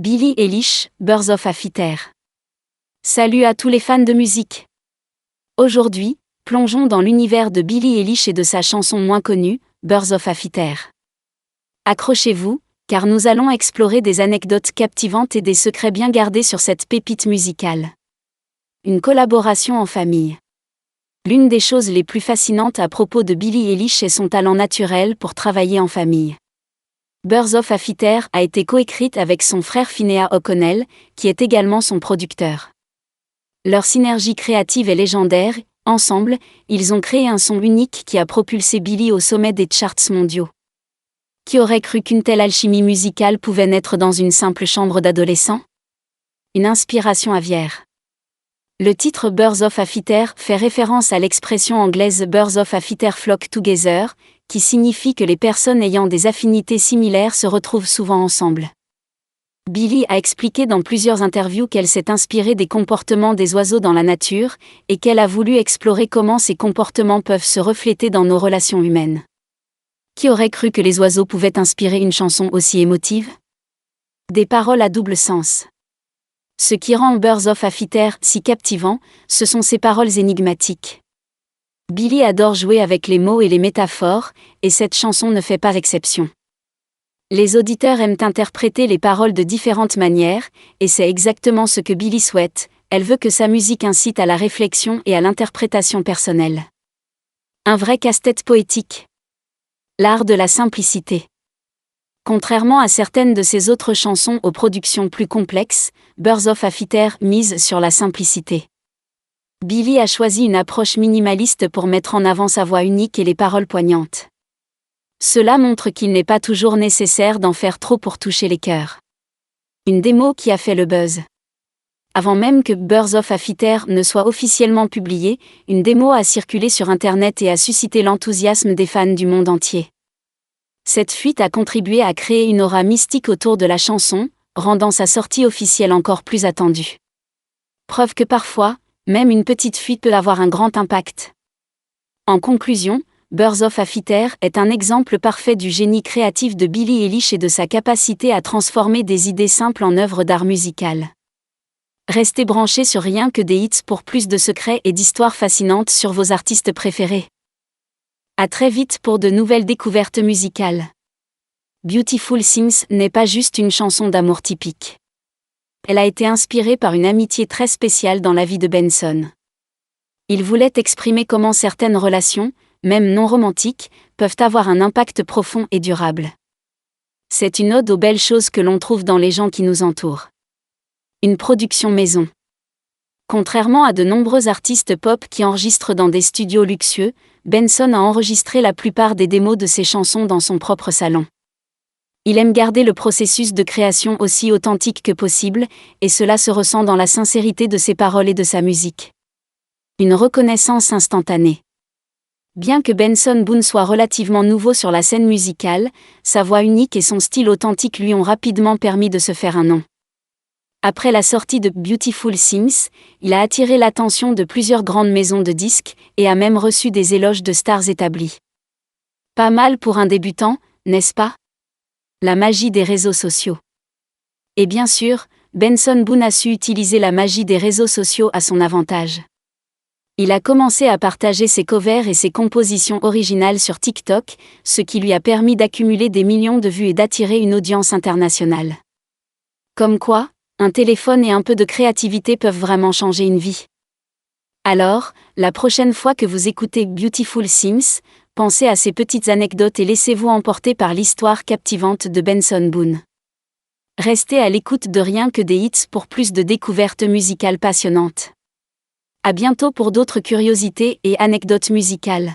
Billie Eilish, Birds of a Feather. Salut à tous les fans de musique. Aujourd'hui, plongeons dans l'univers de Billie Eilish et de sa chanson moins connue, Birds of a Feather. Accrochez-vous, car nous allons explorer des anecdotes captivantes et des secrets bien gardés sur cette pépite musicale. Une collaboration en famille. L'une des choses les plus fascinantes à propos de Billie Eilish est son talent naturel pour travailler en famille. Birds of a Feather a été coécrite avec son frère Finnéas O'Connell, qui est également son producteur. Leur synergie créative est légendaire, ensemble, ils ont créé un son unique qui a propulsé Billie au sommet des charts mondiaux. Qui aurait cru qu'une telle alchimie musicale pouvait naître dans une simple chambre d'adolescent ? Une inspiration aviaire. Le titre Birds of a Feather fait référence à l'expression anglaise Birds of a Feather flock together, qui signifie que les personnes ayant des affinités similaires se retrouvent souvent ensemble. Billie a expliqué dans plusieurs interviews qu'elle s'est inspirée des comportements des oiseaux dans la nature, et qu'elle a voulu explorer comment ces comportements peuvent se refléter dans nos relations humaines. Qui aurait cru que les oiseaux pouvaient inspirer une chanson aussi émotive ? Des paroles à double sens. Ce qui rend Birds of a Feather si captivant, ce sont ses paroles énigmatiques. Billie adore jouer avec les mots et les métaphores, et cette chanson ne fait pas exception. Les auditeurs aiment interpréter les paroles de différentes manières, et c'est exactement ce que Billie souhaite, elle veut que sa musique incite à la réflexion et à l'interprétation personnelle. Un vrai casse-tête poétique. L'art de la simplicité. Contrairement à certaines de ses autres chansons aux productions plus complexes, Birds of a Feather mise sur la simplicité. Billie a choisi une approche minimaliste pour mettre en avant sa voix unique et les paroles poignantes. Cela montre qu'il n'est pas toujours nécessaire d'en faire trop pour toucher les cœurs. Une démo qui a fait le buzz. Avant même que Birds of a Feather ne soit officiellement publiée, une démo a circulé sur Internet et a suscité l'enthousiasme des fans du monde entier. Cette fuite a contribué à créer une aura mystique autour de la chanson, rendant sa sortie officielle encore plus attendue. Preuve que parfois, même une petite fuite peut avoir un grand impact. En conclusion, Birds of a Feather est un exemple parfait du génie créatif de Billie Eilish et de sa capacité à transformer des idées simples en œuvres d'art musical. Restez branchés sur Rien que des hits pour plus de secrets et d'histoires fascinantes sur vos artistes préférés. À très vite pour de nouvelles découvertes musicales. Beautiful Things n'est pas juste une chanson d'amour typique. Elle a été inspirée par une amitié très spéciale dans la vie de Benson. Il voulait exprimer comment certaines relations, même non romantiques, peuvent avoir un impact profond et durable. C'est une ode aux belles choses que l'on trouve dans les gens qui nous entourent. Une production maison. Contrairement à de nombreux artistes pop qui enregistrent dans des studios luxueux, Benson a enregistré la plupart des démos de ses chansons dans son propre salon. Il aime garder le processus de création aussi authentique que possible, et cela se ressent dans la sincérité de ses paroles et de sa musique. Une reconnaissance instantanée. Bien que Benson Boone soit relativement nouveau sur la scène musicale, sa voix unique et son style authentique lui ont rapidement permis de se faire un nom. Après la sortie de Beautiful Things, il a attiré l'attention de plusieurs grandes maisons de disques, et a même reçu des éloges de stars établies. Pas mal pour un débutant, n'est-ce pas ? La magie des réseaux sociaux. Et bien sûr, Benson Boone a su utiliser la magie des réseaux sociaux à son avantage. Il a commencé à partager ses covers et ses compositions originales sur TikTok, ce qui lui a permis d'accumuler des millions de vues et d'attirer une audience internationale. Comme quoi, un téléphone et un peu de créativité peuvent vraiment changer une vie. Alors, la prochaine fois que vous écoutez Beautiful Things, pensez à ces petites anecdotes et laissez-vous emporter par l'histoire captivante de Benson Boone. Restez à l'écoute de Rien que des hits pour plus de découvertes musicales passionnantes. À bientôt pour d'autres curiosités et anecdotes musicales.